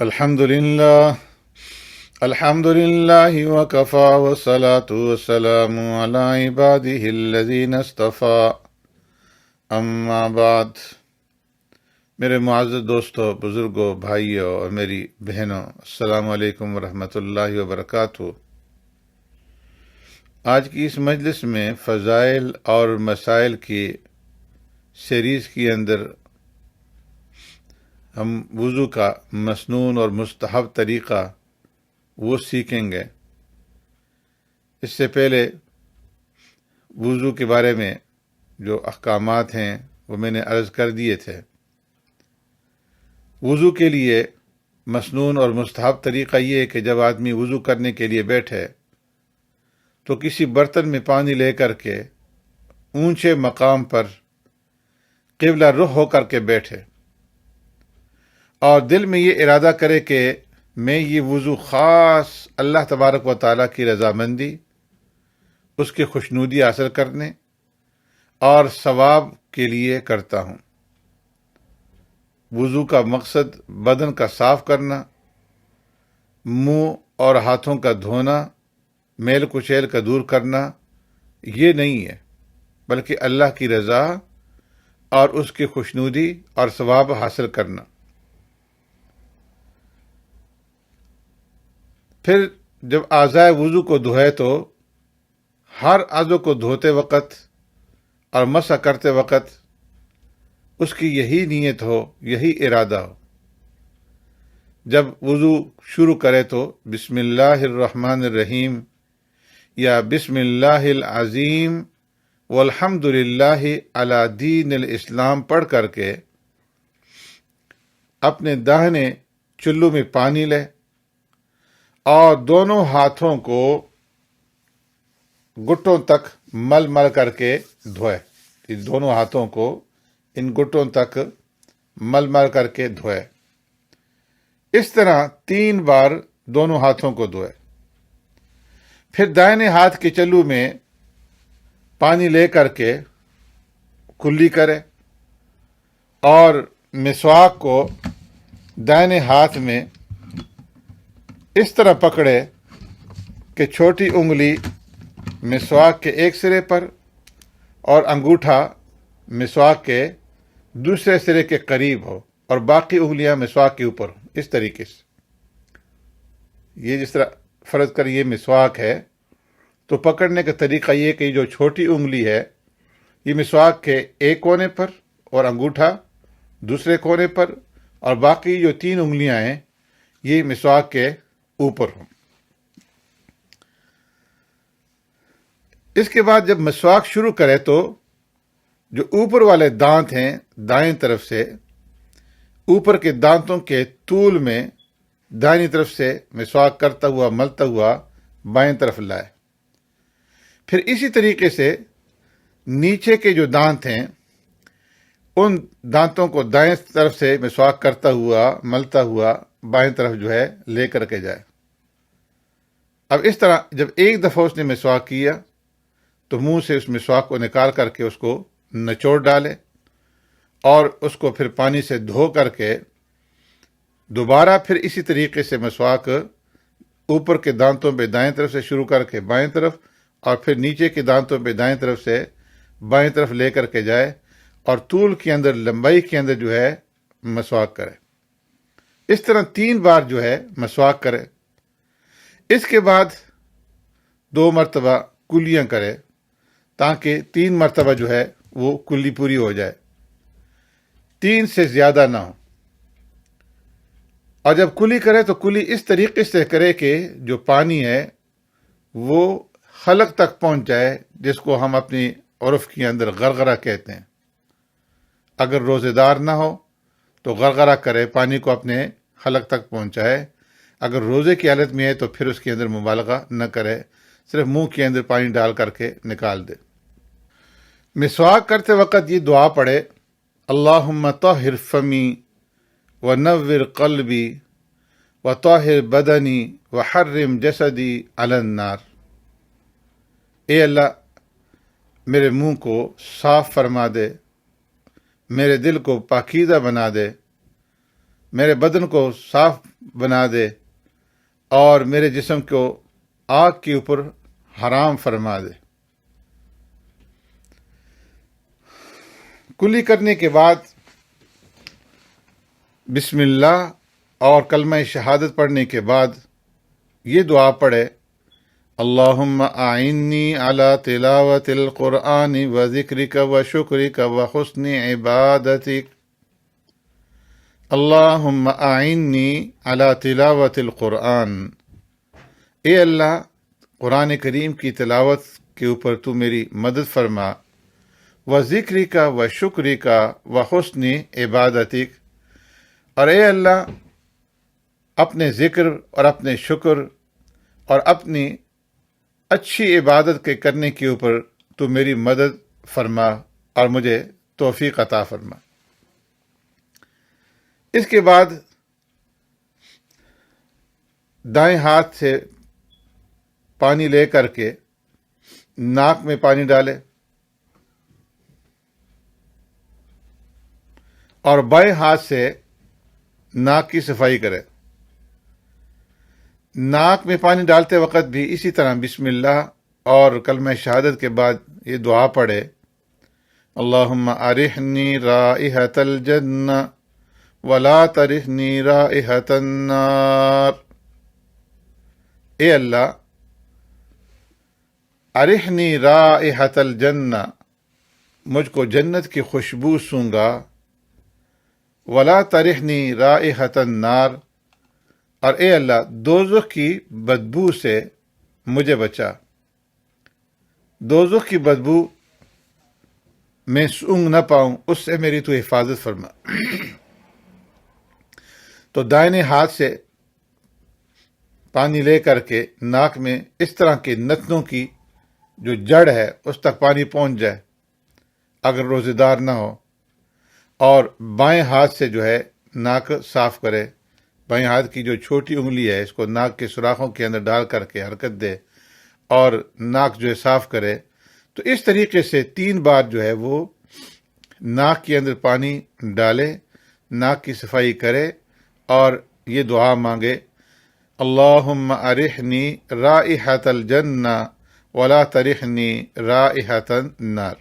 الحمد لله الحمد لله وكفى والصلاة والسلام على عباده الذين اصطفى اما بعد۔ میرے معزز دوستوں، بزرگوں، بھائیوں اور میری بہنوں، السلام علیکم ورحمۃ اللہ وبرکاتہ۔ آج کی اس مجلس میں فضائل اور مسائل کی سیریز کے اندر ہم وضو کا مسنون اور مستحب طریقہ وہ سیکھیں گے۔ اس سے پہلے وضو کے بارے میں جو احکامات ہیں وہ میں نے عرض کر دیے تھے۔ وضو کے لیے مسنون اور مستحب طریقہ یہ ہے کہ جب آدمی وضو کرنے کے لیے بیٹھے تو کسی برتن میں پانی لے کر کے اونچے مقام پر قبلہ رخ ہو کر کے بیٹھے اور دل میں یہ ارادہ کرے کہ میں یہ وضو خاص اللہ تبارک و تعالیٰ کی رضامندی، اس کی خوشنودی حاصل کرنے اور ثواب کے لیے کرتا ہوں۔ وضو کا مقصد بدن کا صاف کرنا، منہ اور ہاتھوں کا دھونا، میل کچیل کا دور کرنا یہ نہیں ہے، بلکہ اللہ کی رضا اور اس کی خوشنودی اور ثواب حاصل کرنا۔ پھر جب اعضائے وضو کو دھوئے تو ہر عضو کو دھوتے وقت اور مسح کرتے وقت اس کی یہی نیت ہو، یہی ارادہ ہو۔ جب وضو شروع کرے تو بسم اللہ الرحمن الرحیم یا بسم اللہ العظیم والحمد للہ علی دین الاسلام پڑھ کر کے اپنے داہنے چلو میں پانی لے اور دونوں ہاتھوں کو گھٹوں تک مل مل کر کے دھوئے۔ ان دونوں ہاتھوں کو ان گھٹوں تک مل مل کر کے دھوئے۔ اس طرح 3 بار دونوں ہاتھوں کو دھوئے۔ پھر دائیں ہاتھ کے چلو میں پانی لے کر کے کلی کرے اور مسواک کو دائیں ہاتھ میں اس طرح پکڑے کہ چھوٹی انگلی مسواک کے ایک سرے پر اور انگوٹھا مسواک کے دوسرے سرے کے قریب ہو اور باقی انگلیاں مسواک کے اوپر ہوں۔ اس طریقے سے یہ جس طرح فرض کر یہ مسواک ہے تو پکڑنے کا طریقہ یہ کہ جو چھوٹی انگلی ہے یہ مسواک کے ایک کونے پر اور انگوٹھا دوسرے کونے پر اور باقی جو 3 انگلیاں ہیں یہ مسواک کے اوپر ہوں۔ اس کے بعد جب مسواک شروع کرے تو جو اوپر والے دانت ہیں دائیں طرف سے اوپر کے دانتوں کے طول میں دائیں طرف سے مسواک کرتا ہوا ملتا ہوا بائیں طرف لائے۔ پھر اسی طریقے سے نیچے کے جو دانت ہیں ان دانتوں کو دائیں طرف سے مسواک کرتا ہوا ملتا ہوا بائیں طرف جو ہے لے کر کے جائے۔ اب اس طرح جب ایک دفعہ اس نے مسواک کیا تو منہ سے اس مسواک کو نکال کر کے اس کو نچوڑ ڈالے اور اس کو پھر پانی سے دھو کر کے دوبارہ پھر اسی طریقے سے مسواک اوپر کے دانتوں پہ دائیں طرف سے شروع کر کے بائیں طرف اور پھر نیچے کے دانتوں پہ دائیں طرف سے بائیں طرف لے کر کے جائے اور طول کے اندر لمبائی کے اندر جو ہے مسواک کرے۔ اس طرح 3 بار جو ہے مسواک کرے۔ اس کے بعد 2 مرتبہ کلیاں کرے تاکہ 3 مرتبہ جو ہے وہ کلی پوری ہو جائے، 3 سے زیادہ نہ ہو۔ اور جب کلی کرے تو کلی اس طریقے سے کرے کہ جو پانی ہے وہ حلق تک پہنچ جائے، جس کو ہم اپنی عرف کے اندر غرغرہ کہتے ہیں۔ اگر روزے دار نہ ہو تو غرغرہ کرے، پانی کو اپنے حلق تک پہنچائے۔ اگر روزے کی حالت میں ہے تو پھر اس کے اندر مبالغہ نہ کرے، صرف منہ کے اندر پانی ڈال کر کے نکال دے۔ مسواک کرتے وقت یہ دعا پڑھے، اللہم طہر فمی ونور قلبی وطہر بدنی وحرم جسدی علی النار۔ اے اللہ میرے منہ کو صاف فرما دے، میرے دل کو پاکیزہ بنا دے، میرے بدن کو صاف بنا دے اور میرے جسم کو آگ کے اوپر حرام فرما دے۔ کلی کرنے کے بعد بسم اللہ اور کلمہ شہادت پڑھنے کے بعد یہ دعا پڑھے، اللہم اعنی علی تلاوت القرآن و ذکرک و شکرک و حسن عبادتک۔ اللہم اعنی علی تلاوت القرآن، اے اللہ قرآن کریم کی تلاوت کے اوپر تو میری مدد فرما، و ذکرک و شکرک و حسن عبادتک، اور اے اللہ اپنے ذکر اور اپنے شکر اور اپنی اچھی عبادت کے کرنے کے اوپر تو میری مدد فرما اور مجھے توفیق عطا فرما۔ اس کے بعد دائیں ہاتھ سے پانی لے کر کے ناک میں پانی ڈالے اور بائیں ہاتھ سے ناک کی صفائی کرے۔ ناک میں پانی ڈالتے وقت بھی اسی طرح بسم اللہ اور کلمہ شہادت کے بعد یہ دعا پڑھے، اللہم ارحنی رائحۃ الجنہ ولا ترحنی رائحۃ النار۔ اے اللہ ارحنی رائحۃ الجنہ، مجھ کو جنت کی خوشبو سونگا، ولا ترحنی رائحۃ النار، اور اے اللہ دوزخ کی بدبو سے مجھے بچا، دوزخ کی بدبو میں سونگ نہ پاؤں، اس سے میری تو حفاظت فرما۔ تو دائنے ہاتھ سے پانی لے کر کے ناک میں اس طرح کے نتنوں کی جو جڑ ہے اس تک پانی پہنچ جائے اگر روزے دار نہ ہو، اور بائیں ہاتھ سے جو ہے ناک صاف کرے، بائیں ہاتھ کی جو چھوٹی انگلی ہے اس کو ناک کے سوراخوں کے اندر ڈال کر کے حرکت دے اور ناک جو ہے صاف کرے۔ تو اس طریقے سے 3 بار جو ہے وہ ناک کے اندر پانی ڈالے، ناک کی صفائی کرے اور یہ دعا مانگے، اللہم ارحنی رائحۃ الجنہ ولا ترحنی رائحۃ النار۔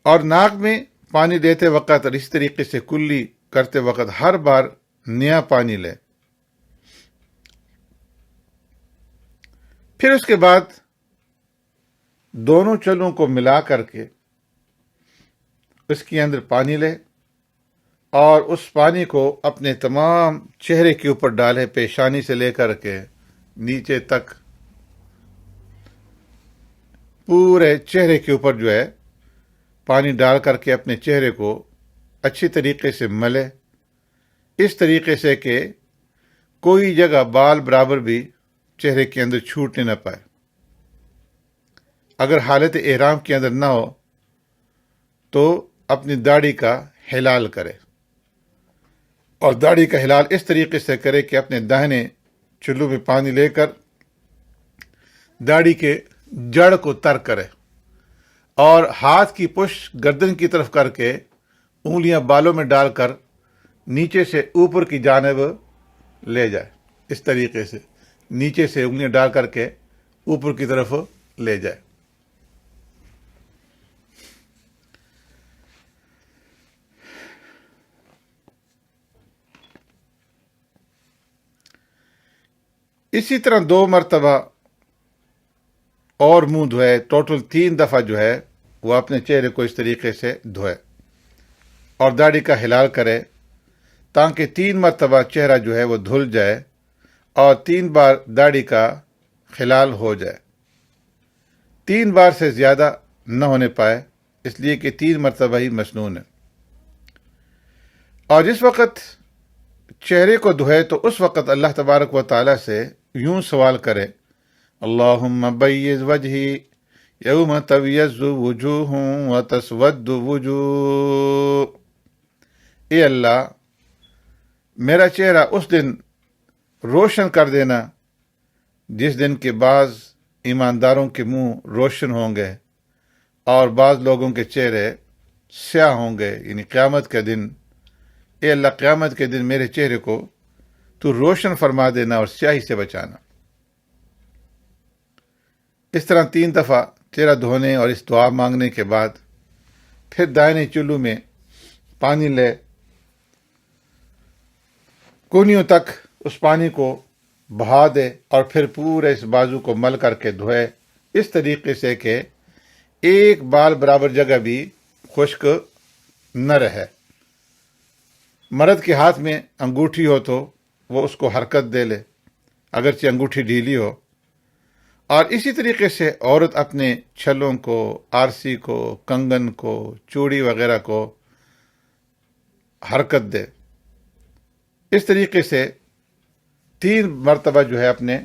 اور ناک میں پانی دیتے وقت اور اس طریقے سے کلی کرتے وقت ہر بار نیا پانی لے۔ پھر اس کے بعد دونوں چلوں کو ملا کر کے اس کے اندر پانی لے اور اس پانی کو اپنے تمام چہرے کے اوپر ڈالے، پیشانی سے لے کر کے نیچے تک پورے چہرے کے اوپر جو ہے پانی ڈال کر کے اپنے چہرے کو اچھی طریقے سے ملے، اس طریقے سے کہ کوئی جگہ بال برابر بھی چہرے کے اندر چھوٹنے نہ پائے۔ اگر حالت احرام کے اندر نہ ہو تو اپنی داڑھی کا ہلال کرے، اور داڑھی کا ہلال اس طریقے سے کرے کہ اپنے داہنے چلو میں پانی لے کر داڑھی کے جڑ کو تر کرے اور ہاتھ کی پشت گردن کی طرف کر کے انگلیاں بالوں میں ڈال کر نیچے سے اوپر کی جانب لے جائے، اس طریقے سے نیچے سے انگلیاں ڈال کر کے اوپر کی طرف لے جائے۔ اسی طرح 2 مرتبہ اور منہ دھوئے، ٹوٹل 3 دفعہ جو ہے وہ اپنے چہرے کو اس طریقے سے دھوئے اور داڑھی کا ہلال کرے تاکہ 3 مرتبہ چہرہ جو ہے وہ دھل جائے اور 3 بار داڑھی کا ہلال ہو جائے۔ 3 بار سے زیادہ نہ ہونے پائے، اس لیے کہ 3 مرتبہ ہی مسنون ہے۔ اور جس وقت چہرے کو دھوئے تو اس وقت اللہ تبارک و تعالی سے یوں سوال کرے، اللہم بیض وجہی یوم تبیض وجوہ و تسود وجوہ۔ اے اللہ میرا چہرہ اس دن روشن کر دینا جس دن کے بعض ایمانداروں کے منہ روشن ہوں گے اور بعض لوگوں کے چہرے سیاہ ہوں گے، یعنی قیامت کے دن، اے اللہ قیامت کے دن میرے چہرے کو تو روشن فرما دینا اور سیاہی سے بچانا۔ اس طرح 3 دفعہ چہرہ دھونے اور اس دعا مانگنے کے بعد پھر دائیں چلو میں پانی لے، کونیوں تک اس پانی کو بہا دے اور پھر پورے اس بازو کو مل کر کے دھوئے، اس طریقے سے کہ ایک بال برابر جگہ بھی خشک نہ رہے۔ مرد کے ہاتھ میں انگوٹھی ہو تو وہ اس کو حرکت دے لے، اگرچہ انگوٹھی ڈھیلی ہو، اور اسی طریقے سے عورت اپنے چھلوں کو، آرسی کو، کنگن کو، چوڑی وغیرہ کو حرکت دے۔ اس طریقے سے 3 مرتبہ جو ہے اپنے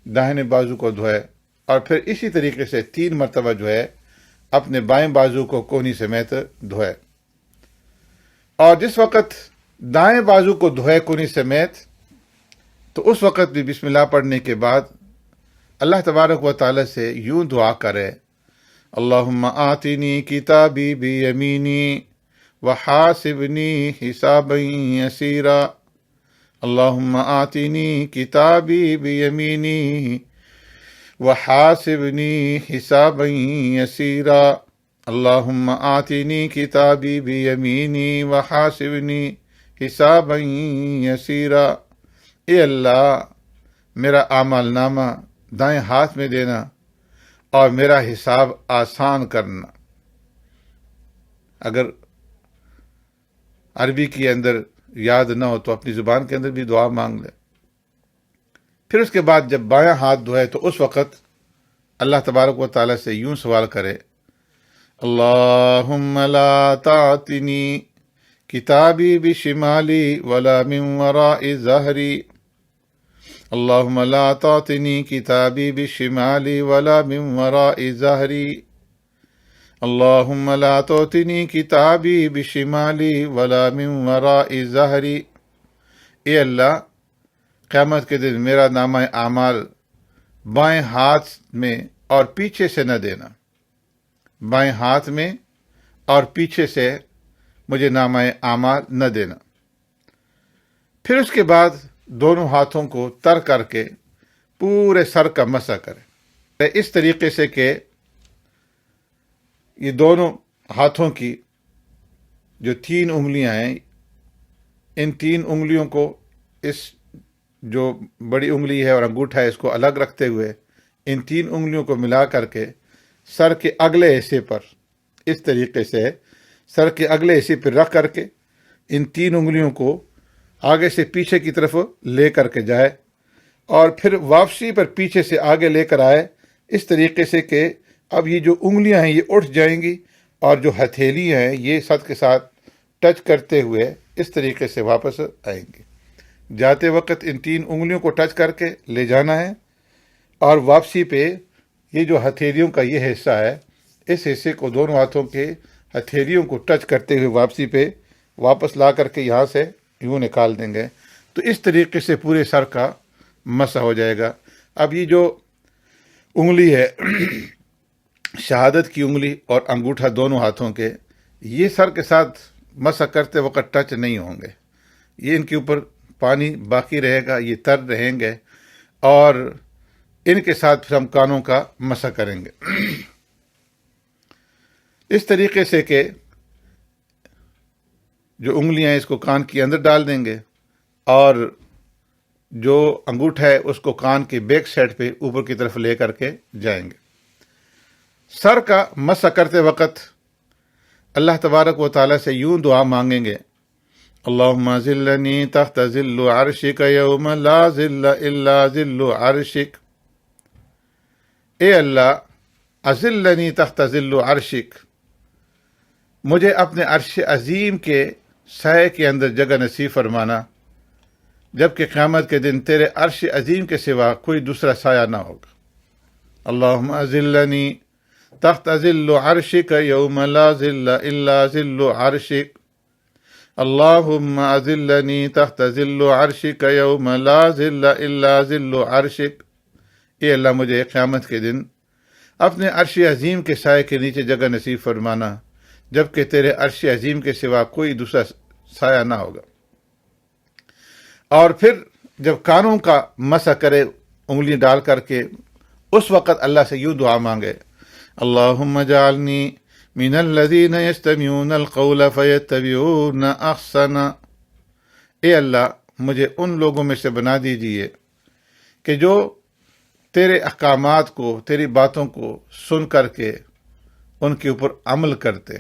داہنے بازو کو دھوئے، اور پھر اسی طریقے سے 3 مرتبہ جو ہے اپنے بائیں بازو کو کونی سمیت دھوئے۔ اور جس وقت دائیں بازو کو دھوئے کونی سمیت، تو اس وقت بھی بسم اللہ پڑھنے کے بعد اللہ تبارک و تعالی سے یوں دعا کرے، اللہم آتنی کتابی بیمینی وحاسبنی حسابا یسیرا، اللہم آتنی کتابی بیمینی وحاسبنی حسابا یسیرا، اللہم آتنی کتابی بیمینی وحاسبنی حسابا یسیرا۔ اے اللہ میرا اعمال نامہ دائیں ہاتھ میں دینا اور میرا حساب آسان کرنا۔ اگر عربی کے اندر یاد نہ ہو تو اپنی زبان کے اندر بھی دعا مانگ لے۔ پھر اس کے بعد جب بایاں ہاتھ دھوئے تو اس وقت اللہ تبارک و تعالیٰ سے یوں سوال کرے، اللہم لا تعطنی کتابی بشمالی ولا من وراء ظہری، اللہم لا تعطنی کتابی بشمالی ولا من وراء ظہری، اللہم لا تعطنی کتابی بشمالی ولا من وراء ظہری۔ اے اللہ قیامت کے دن میرا نامہ اعمال بائیں ہاتھ میں اور پیچھے سے نہ دینا، بائیں ہاتھ میں اور پیچھے سے مجھے نامہ اعمال نہ دینا۔ پھر اس کے بعد دونوں ہاتھوں کو تر کر کے پورے سر کا مسح کرے، اس طریقے سے کہ یہ دونوں ہاتھوں کی جو 3 انگلیاں ہیں، ان 3 انگلیوں کو، اس جو بڑی انگلی ہے اور انگوٹھا ہے، اس کو الگ رکھتے ہوئے ان 3 انگلیوں کو ملا کر کے سر کے اگلے حصے پر، اس طریقے سے سر کے اگلے حصے پر رکھ کر کے ان 3 انگلیوں کو آگے سے پیچھے کی طرف لے کر کے جائے، اور پھر واپسی پر پیچھے سے آگے لے کر آئے، اس طریقے سے کہ اب یہ جو انگلیاں ہیں یہ اٹھ جائیں گی، اور جو ہتھیلی ہیں یہ ساتھ کے ساتھ ٹچ کرتے ہوئے اس طریقے سے واپس آئیں گی۔ جاتے وقت ان 3 انگلیوں کو ٹچ کر کے لے جانا ہے، اور واپسی پہ یہ جو ہتھیلیوں کا یہ حصہ ہے، اس حصے کو دونوں ہاتھوں کے ہتھیلیوں کو ٹچ کرتے ہوئے واپسی پہ واپس لا کر کے یہاں سے یوں نکال دیں گے، تو اس طریقے سے پورے سر کا مسح ہو جائے گا۔ اب یہ جو انگلی ہے، شہادت کی انگلی اور انگوٹھا دونوں ہاتھوں کے، یہ سر کے ساتھ مسح کرتے وقت ٹچ نہیں ہوں گے، یہ ان کے اوپر پانی باقی رہے گا، یہ تر رہیں گے، اور ان کے ساتھ پھر ہم کانوں کا مسح کریں گے، اس طریقے سے کہ جو انگلیاں ہیں اس کو کان کے اندر ڈال دیں گے، اور جو انگوٹھا ہے اس کو کان کے بیک سائڈ پہ اوپر کی طرف لے کر کے جائیں گے۔ سر کا مسح کرتے وقت اللہ تبارک و تعالیٰ سے یوں دعا مانگیں گے، اللہم ذلنی تحت ذل عرشک یوم لا ذل الا ذل عرشک، اے اللہ اذلنی تحت ذل عرشک، مجھے اپنے عرش عظیم کے سائے کے اندر جگہ نصیب فرمانا، جبکہ قیامت کے دن تیرے عرش عظیم کے سوا کوئی دوسرا سایہ نہ ہوگا۔ اللہم اذلنی تحت ذل عرشک یوم لا ذل الا ذل عرشک، اللہم اذلنی تحت ذل عرشک یوم لا ذل الا ذل عرشک، اے اللہ مجھے قیامت کے دن اپنے عرش عظیم کے سائے کے نیچے جگہ نصیب فرمانا، جبکہ تیرے عرش عظیم کے سوا کوئی دوسرا سایہ نہ ہوگا۔ اور پھر جب کانوں کا مسح کرے انگلی ڈال کر کے، اس وقت اللہ سے یوں دعا مانگے، اللہم اجعلنی من الذین یستمعون القول فیتبعون احسنہ، اے اللہ مجھے ان لوگوں میں سے بنا دیجئے کہ جو تیرے احکامات کو، تیری باتوں کو سن کر کے ان کے اوپر عمل کرتے۔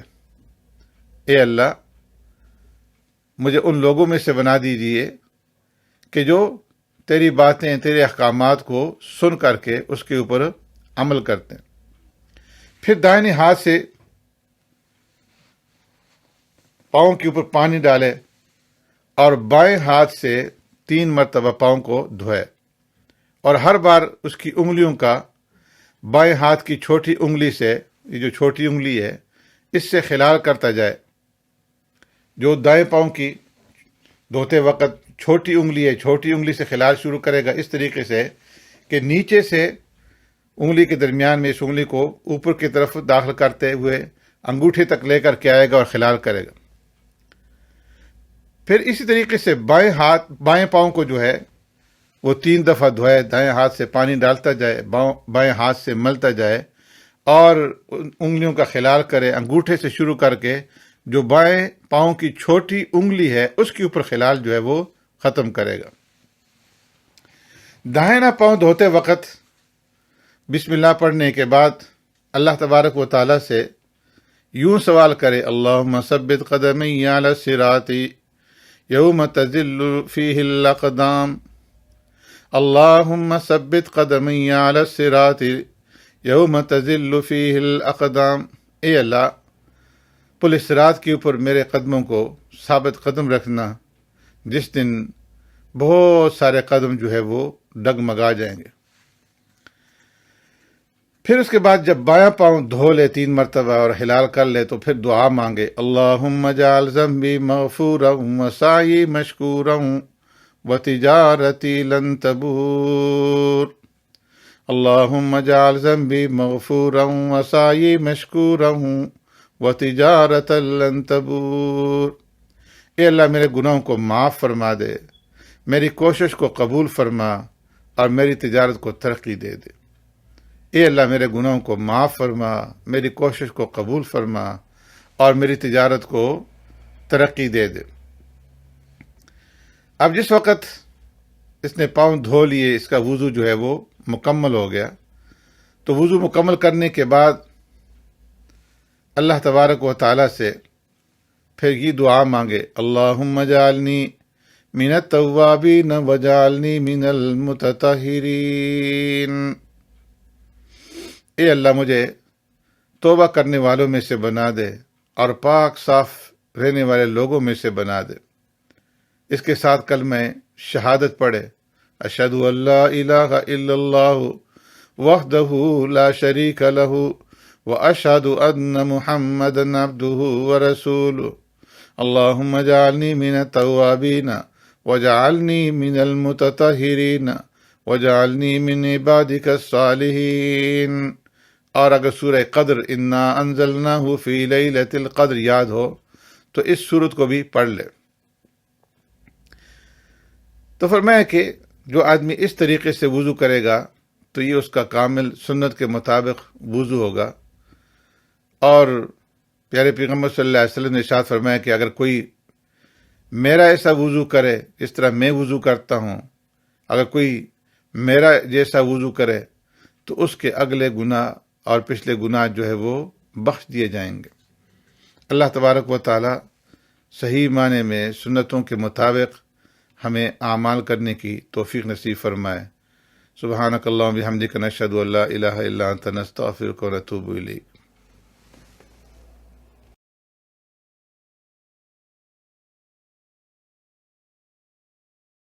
اے اللہ مجھے ان لوگوں میں سے بنا دیجئے کہ جو تیری باتیں، تیرے احکامات کو سن کر کے اس کے اوپر عمل کرتے ہیں۔ پھر دائیں ہاتھ سے پاؤں کے اوپر پانی ڈالے اور بائیں ہاتھ سے 3 مرتبہ پاؤں کو دھوئے، اور ہر بار اس کی انگلیوں کا بائیں ہاتھ کی چھوٹی انگلی سے، یہ جو چھوٹی انگلی ہے اس سے خلال کرتا جائے۔ جو دائیں پاؤں کی دھوتے وقت چھوٹی انگلی ہے، چھوٹی انگلی سے خلال شروع کرے گا اس طریقے سے کہ نیچے سے انگلی کے درمیان میں اس انگلی کو اوپر کی طرف داخل کرتے ہوئے انگوٹھے تک لے کر کے آئے گا اور خلال کرے گا۔ پھر اسی طریقے سے بائیں پاؤں کو جو ہے وہ 3 دفعہ دھوئے، دائیں ہاتھ سے پانی ڈالتا جائے، بائیں ہاتھ سے ملتا جائے اور انگلیوں کا خلال کرے، انگوٹھے سے شروع کر کے جو بائیں پاؤں کی چھوٹی انگلی ہے اس کے اوپر خلال جو ہے وہ ختم کرے گا۔ داہنا پاؤں دھوتے وقت بسم اللہ پڑھنے کے بعد اللہ تبارک و تعالی سے یوں سوال کرے، اللہم ثبت قدمی علی الصراط یوم تزل فیہ الاقدام، اللہم ثبت قدمی علی الصراط یوم تزل فیہ الاقدام، اے اللہ پل صراط کے اوپر میرے قدموں کو ثابت قدم رکھنا جس دن بہت سارے قدم جو ہے وہ ڈگمگا جائیں گے۔ پھر اس کے بعد جب بایاں پاؤں دھو لے 3 مرتبہ اور ہلال کر لے تو پھر دعا مانگے، اللہم اجعل ذنبی مغفورا وسعی مشکورا وتجارتی لن تبور، اللہم اجعل ذنبی مغفورا وسعی مشکورا وتجارتا لن تبور، اے اللہ میرے گناہوں کو معاف فرما دے، میری کوشش کو قبول فرما اور میری تجارت کو ترقی دے دے۔ اے اللہ میرے گناہوں کو معاف فرما، میری کوشش کو قبول فرما اور میری تجارت کو ترقی دے دے۔ اب جس وقت اس نے پاؤں دھو لیے، اس کا وضو جو ہے وہ مکمل ہو گیا، تو وضو مکمل کرنے کے بعد اللہ تبارک و تعالی سے پھر یہ دعا مانگے، اللہم اجعلنی من التوابین وجعلنی من المتطہرین، اے اللہ مجھے توبہ کرنے والوں میں سے بنا دے اور پاک صاف رہنے والے لوگوں میں سے بنا دے۔ اس کے ساتھ کلمہ شہادت پڑھے، اشہد ان لا الہ الا اللہ وحدہ لا شریک لہ واشہد ان محمدا عبدہ ورسولہ، اللہم اجعلنی من التوابین وجعلنی من المتطہرین وجعلنی من عبادک الصالحین۔ اور اگر سورہ قدر انا انزلناہ فی لیلۃ القدر یاد ہو تو اس سورت کو بھی پڑھ لے۔ تو فرمایا کہ جو آدمی اس طریقے سے وضو کرے گا تو یہ اس کا کامل سنت کے مطابق وضو ہوگا۔ اور پیارے پیغمبر صلی اللہ علیہ وسلم نے ارشاد فرمایا کہ اگر کوئی میرا ایسا وضو کرے جس طرح میں وضو کرتا ہوں، اگر کوئی میرا جیسا وضو کرے تو اس کے اگلے گناہ اور پچھلے گناہ جو ہے وہ بخش دیے جائیں گے۔ اللہ تبارک و تعالی صحیح معنی میں سنتوں کے مطابق ہمیں اعمال کرنے کی توفیق نصیب فرمائے۔ سبحانک اللہم بحمدک نشہد ان لا الہ الا انت نستغفرک ونتوب الیک۔